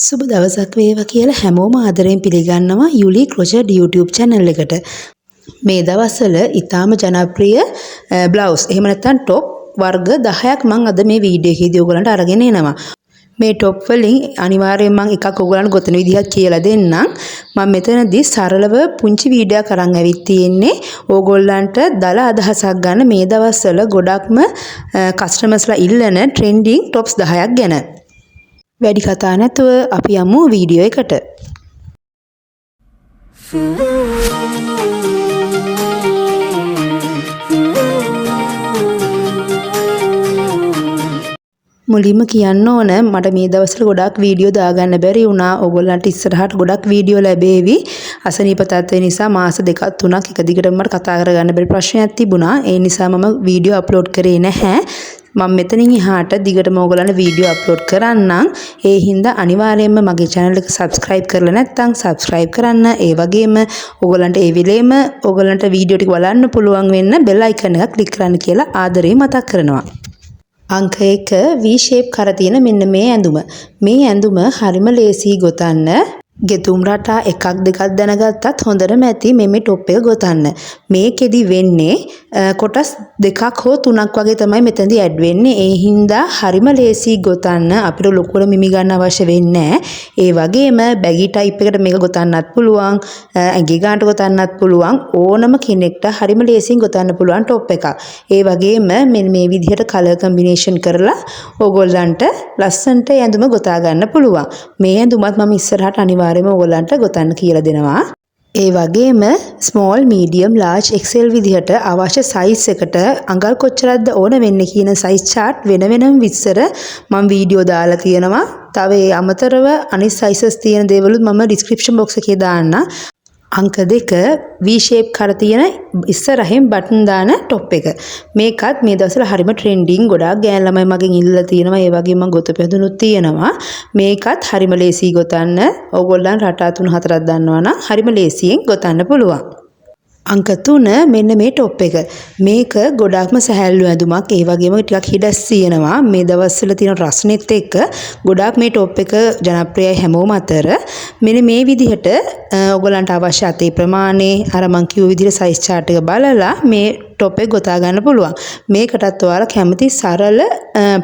සුබ දවසක් වේවා කියලා හැමෝම ආදරයෙන් පිළිගන්නවා යුලි ක්‍රොෂට් YouTube channel එකට. මේ දවස්වල ඊටාම ජනප්‍රිය බ්ලවුස් එහෙම නැත්නම් টොප් වර්ග 10ක් මම අද මේ වීඩියෝ එකේදී ඔයගලන්ට අරගෙන එනවා. මේ টොප් වලින් අනිවාර්යයෙන් මම එකක් ඔයගලන්ට ගොතන විදිහක් කියලා දෙන්නම්. මම මෙතනදී සරලව පුංචි වීඩියෝයක් අරන් ඇවිත් තියෙන්නේ ඕගොල්ලන්ට දල අදහසක් ගන්න මේ දවස්වල ගොඩක්ම කස්ටමර්ස්ලා ඉල්ලන ට්‍රෙන්ඩින් টොප්ස් 10ක් ගැන. වැඩි කතා නැතුව අපි යමු වීඩියෝ එකට. මුලින්ම කියන්න ඕන මට මේ දවස්වල ගොඩක් වීඩියෝ දාගන්න බැරි වුණා. ඕගොල්ලන්ට ඉස්සරහට ගොඩක් වීඩියෝ ලැබෙවි. අසනීප තත්ත්වය නිසා මාස දෙකක් තුනක් එක දිගටම මට කතා කරගන්න බැරි ප්‍රශ්නයක් තිබුණා. ඒ නිසා මම වීඩියෝ අප්ලෝඩ් කරේ නැහැ. මම මෙතනින් එහාට දිගටම ඕගොල්ලන්ට වීඩියෝ අප්ලෝඩ් කරන්නම්. ඒ හින්දා අනිවාර්යයෙන්ම මගේ channel එක subscribe කරලා නැත්නම් subscribe කරන්න. ඒ වගේම ඕගොල්ලන්ට ඒ වෙලේම ඕගොල්ලන්ට වීඩියෝ ටික බලන්න පුළුවන් වෙන්න bell icon එක click කරන්න කියලා ආදරේ මතක් කරනවා. අංක 1 V shape කර තියෙන මෙන්න මේ ඇඳුම. මේ ඇඳුම හරිම ලේසි ගොතන්න. ගෙතුම් රටා එකක් දෙකක් දැනගත්තත් හොඳටම ඇති මේ টොප් එක ගොතන්න. මේකෙදි වෙන්නේ කොටස් දෙකක් හෝ තුනක් වගේ තමයි මෙතනදී ඇඩ් වෙන්නේ. ඒ හින්දා හරිම ලේසි ගොතන්න. අපිට ලොකුවට මිමි ගන්න අවශ්‍ය වෙන්නේ නැහැ. ඒ වගේම බැගි ටයිප් එකට මේක ගොතන්නත් පුළුවන්. ඇඟි ගන්නට ගොතන්නත් පුළුවන්. ඕනම කෙනෙක්ට හරිම ලේසියෙන් ගොතන්න පුළුවන් টොප් එකක්. ඒ වගේම මෙන්න මේ විදිහට කලර් කම්බිනේෂන් කරලා ඕගොල්ලන්ට ලස්සනට ඇඳුම ගොතා ගන්න පුළුවන්. මේ ඇඳුමත් මම ඉස්සරහට අනිවාර්යයෙන්ම ඕගොල්ලන්ට ගොතන්න කියලා දෙනවා. ඒ වගේම small, medium, large, XL විදිහට අවශ්‍ය size එකට අඟල් කොච්චරක්ද ඕන වෙන්නේ කියන size chart වෙන-වෙනම විස්තර මම වීඩියෝ දාලා තියෙනවා. තව ඒ අමතරව අනිත් sizes තියෙන දේවලුත් මම description box එකේ දාන්න. අංක 2 V shape කර තියෙන ඉස්සරහින් බටන් දාන টොප් එක. මේකත් මේ දවස්වල හරිම ට්‍රෙන්ඩින්. ගොඩාක් ගෑන් ළමයි මගෙන් ඉල්ලලා තියෙනවා. ඒ වගේම මම ගොතපැදුනුත් තියෙනවා. මේකත් හරිම ලේසි ගොතන්න. ඕගොල්ලන් රටා 3-4ක් දන්නවනම් හරිම ලේසියෙන් ගොතන්න පුළුවන්. අංක 3 මෙන්න මේ টොප් එක. මේක ගොඩාක්ම සැහැල්ලු ඇඳුමක්. ඒ වගේම ටිකක් හිඩස් තියෙනවා. මේ දවස්වල තියෙන රස්නෙත් එක්ක ගොඩාක් මේ টොප් එක ජනප්‍රියයි හැමෝම අතර. මෙන්න මේ විදිහට ඔයගලන්ට අවශ්‍ය අතේ ප්‍රමාණය අර මං කිව්ව විදිහට size chart එක බලලා මේ টොප් එක ගොතා ගන්න පුළුවන්. මේකටත් ඔයාලා කැමති සරල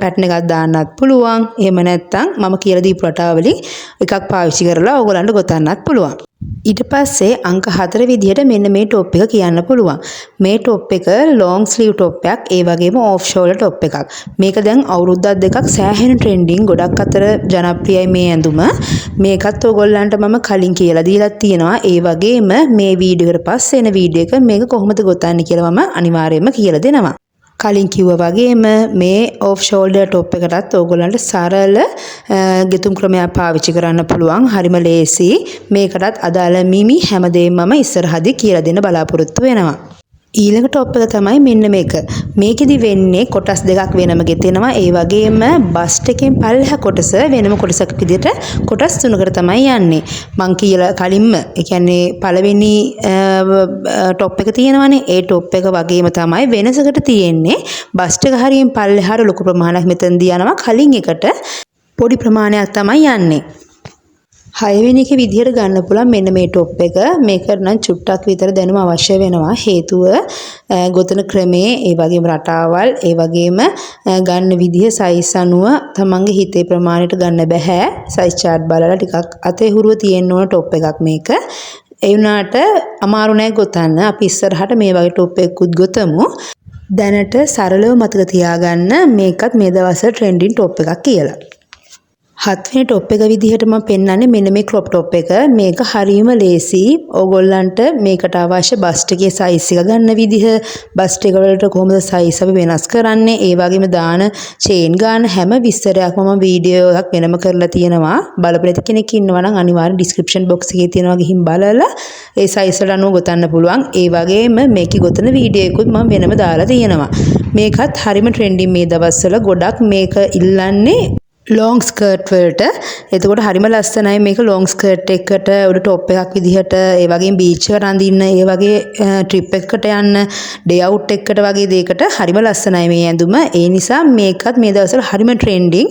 පැටර්න් එකක් දාන්නත් පුළුවන්. එහෙම නැත්නම් මම කියලා දීපු රටාවලින් එකක් පාවිච්චි කරලා ඔයගලන්ට ගොතන්නත් පුළුවන්. ඊට පස්සේ අංක 4 විදිහට මෙන්න මේ টොප් එක කියන්න පුළුවන්. මේ টොප් එක long sleeve টොප් එකක්. ඒ වගේම off shoulder টොප් එකක්. මේක දැන් අවුරුද්දක් දෙකක් සෑහෙන ට්‍රෙන්ඩින්. ගොඩක් අතර ජනප්‍රියයි මේ ඇඳුම. මේකත් ඔයගොල්ලන්ට මම කලින් කියලා දීලා තියෙනවා. ඒ වගේම මේ වීඩියෝ එකට පස්සේ එන වීඩියෝ එක මේක කොහොමද ගොතන්නේ කියලා මම අනිවාර්යයෙන්ම කියලා දෙනවා. කලින් කිව්වා වගේම මේ off shoulder top එකටත් ඕගොල්ලන්ට සරල ගෙතුම් ක්‍රමයක් පාවිච්චි කරන්න පුළුවන්. හරිම ලේසි. මේකටත් අදාළ මිමි හැමදේම මම ඉස්සරහදී කියලා දෙන්න බලාපොරොත්තු වෙනවා. ඊළඟ টොප් එක තමයි මෙන්න මේක. මේකෙදි වෙන්නේ කොටස් දෙකක් වෙනම ගෙතෙනවා. ඒ වගේම බස්ට් එකෙන් පල්ලෙහා කොටස වෙනම කොටසක් විදිහට කොටස් තුනකට තමයි යන්නේ. මං කියලා කලින්ම ඒ කියන්නේ පළවෙනි টොප් එක තියෙනවානේ. ඒ টොප් එක වගේම තමයි වෙනසකට තියෙන්නේ. බස්ට් එක හරියෙන් පල්ලෙහාට ලොකු ප්‍රමාණයක් මෙතනදී යනවා. කලින් එකට පොඩි ප්‍රමාණයක් තමයි යන්නේ. 6 වෙනි එක විදිහට ගන්න පුළුවන් මෙන්න මේ টොප් එක. මේකට නම් චුට්ටක් විතර දැනුම අවශ්‍ය වෙනවා. හේතුව ගොතන ක්‍රමේ, ඒ වගේම රටාවල්, ඒ වගේම ගන්න විදිහ size අනුව තමන්ගේ හිතේ ප්‍රමාණයට ගන්න බෑ. size chart බලලා ටිකක් අතේ හුරුව තියෙන්න ඕන টොප් එකක් මේක. ඒ වුණාට අමාරු නෑ ගොතන්න. අපි ඉස්සරහට මේ වගේ টොප් එකකුත් ගොතමු. දැනට සරලව මතක තියාගන්න මේකත් මේ දවස්වල ට්‍රෙන්ඩින් টොප් එකක් කියලා. 7 වෙනි টොප් එක විදිහට මම පෙන්නන්නේ මෙන්න මේ ක්‍රොප් টොප් එක. මේක හරියම ලේසි. ඕගොල්ලන්ට මේකට අවශ්‍ය බස්ට් එකේ size එක ගන්න විදිහ, බස්ට් එක වලට කොහොමද size අපි වෙනස් කරන්නේ, ඒ වගේම දාන චේන් ගන්න හැම විස්තරයක්ම මම වීඩියෝ එකක් වෙනම කරලා තියෙනවා. බලපු නැති කෙනෙක් ඉන්නවා නම් අනිවාර්යෙන් description box එකේ තියෙනවා ගිහින් බලලා ඒ size වලට අනුව ගොතන්න පුළුවන්. ඒ වගේම මේකේ ගොතන වීඩියෝ එකකුත් මම වෙනම දාලා තියෙනවා. මේකත් හරියම ට්‍රෙන්ඩින් මේ දවස්වල. ගොඩක් මේක ඉල්ලන්නේ long skirt වලට. එතකොට හරිම ලස්සනයි මේක long skirt එකකට උඩ top එකක් විදිහට, ඒ වගේම beach එකට අඳින්න, ඒ වගේ trip එකකට යන්න, day out එකකට වගේ දෙයකට හරිම ලස්සනයි මේ ඇඳුම. ඒ නිසා මේකත් මේ දවස්වල හරිම trending.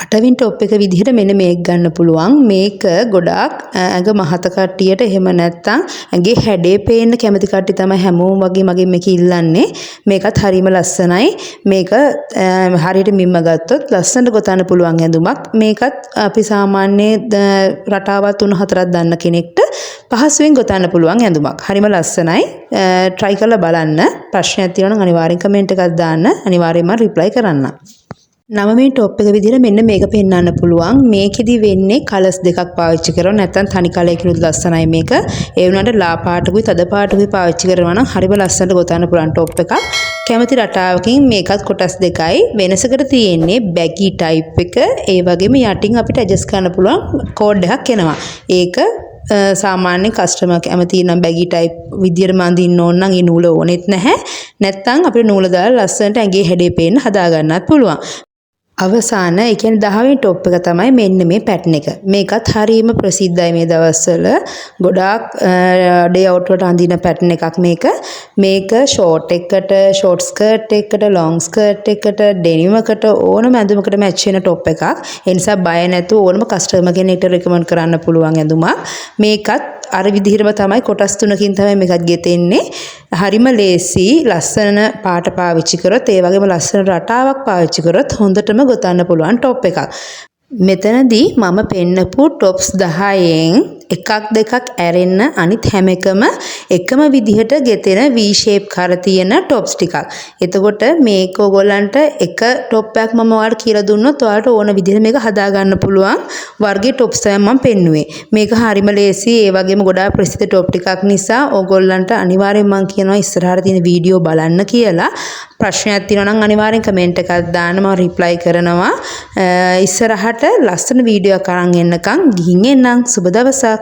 අටවෙනි টොප් එක විදිහට මෙන්න මේක ගන්න පුළුවන්. මේක ගොඩාක් ඇඟ මහත කට්ටියට එහෙම නැත්තම් ඇඟේ හැඩේ පේන්න කැමති කට්ටිය තමයි හැමෝම වගේ මගෙන් මේක ඉල්ලන්නේ. මේකත් හරිම ලස්සනයි. මේක හරියට මිම්ම ගත්තොත් ලස්සනට ගොතන්න පුළුවන් ඇඳුමක්. මේකත් අපි සාමාන්‍ය රටාවක් 3-4ක් දන්න කෙනෙක්ට පහසුවෙන් ගොතන්න පුළුවන් ඇඳුමක්. හරිම ලස්සනයි. try කරලා බලන්න. ප්‍රශ්නයක් තියෙනවා නම් අනිවාර්යෙන් කමෙන්ට් එකක් දාන්න. අනිවාර්යෙන්ම reply කරන්න. නවමේ টොප් එක විදිහට මෙන්න මේක පෙන්වන්න පුළුවන්. මේකෙදි වෙන්නේ කලර්ස් දෙකක් පාවිච්චි කරනවා. නැත්නම් තනි කලයකිනුත් ලස්සනයි මේක. ඒ වුණාට ලා පාටකුයි තද පාටකුයි පාවිච්චි කරනවා නම් හරිම ලස්සනට ගොතන්න පුළුවන් টොප් එකක්. කැමති රටාවකින් මේකත් කොටස් දෙකයි. වෙනසකට තියෙන්නේ බැගි ටයිප් එක. ඒ වගේම යටින් අපිට ඇඩ්ජස්ට් කරන්න පුළුවන් කෝඩ් එකක් එනවා. ඒක සාමාන්‍ය කස්ටමර් කැමති නම් බැගි ටයිප් විදියට මඳින්න ඕන නම් ඒ නූල ඕනෙත් නැහැ. නැත්නම් අපිට නූල දාලා ලස්සනට ඇඟේ හැඩේ පේන්න හදා ගන්නත් පුළුවන්. අවසාන ඒ කියන්නේ 10 වෙනි টොප් එක තමයි මෙන්න මේ පැටර්න් එක. මේකත් හරියම ප්‍රසිද්ධයි මේ දවස්වල. ගොඩාක් ඩේ අවුට් වලට අඳින පැටර්න් එකක් මේක. මේක ෂෝට් එකකට, ෂෝට් ස්කර්ට් එකකට, ලොන්ග් ස්කර්ට් එකකට, ඩෙනිම් එකට ඕනම ඇඳුමකට මැච් වෙන টොප් එකක්. ඒ නිසා බය නැතුව ඕනම කස්ටමර් කෙනෙක්ට රෙකමන්ඩ් කරන්න පුළුවන් ඇඳුමක්. මේකත් අර විදිහටම තමයි කොටස් තුනකින් තමයි මේකත් ගෙතෙන්නේ. හරිම ලේසි ලස්සන පාට පාවිච්චි කරොත් ඒ වගේම ලස්සන රටාවක් පාවිච්චි කරොත් හොඳටම ගොතන්න පුළුවන් টොප් එකක්. මෙතනදී මම පෙන්නපු টොප්ස් 10න් එකක් දෙකක් ඇරෙන්න අනිත් හැම එකම විදිහට ගෙතෙන V shape කර තියෙන টොප්ස් ටිකක්. එතකොට මේක ඔයගොල්ලන්ට එක টොප් එකක් මම ඔයාලට කියලා දුන්නොත් ඔයාලට ඕන විදිහට මේක හදා ගන්න පුළුවන් වර්ගයේ টොප්ස් තමයි මම පෙන්නුවේ. මේක හරිම ලේසි. ඒ වගේම ගොඩාක් ප්‍රසිද්ධ টොප් ටිකක් නිසා ඔයගොල්ලන්ට අනිවාර්යෙන් මම කියනවා ඉස්සරහට තියෙන වීඩියෝ බලන්න කියලා. ප්‍රශ්නයක් තියෙනවා නම් අනිවාර්යෙන් කමෙන්ට් එකක් දාන්න මම රිප්ලයි කරනවා. ඉස්සරහට ලස්සන වීඩියෝ එකක් අරන් එන්නකම් ගිහින් එන්නම්. සුබ දවසක්.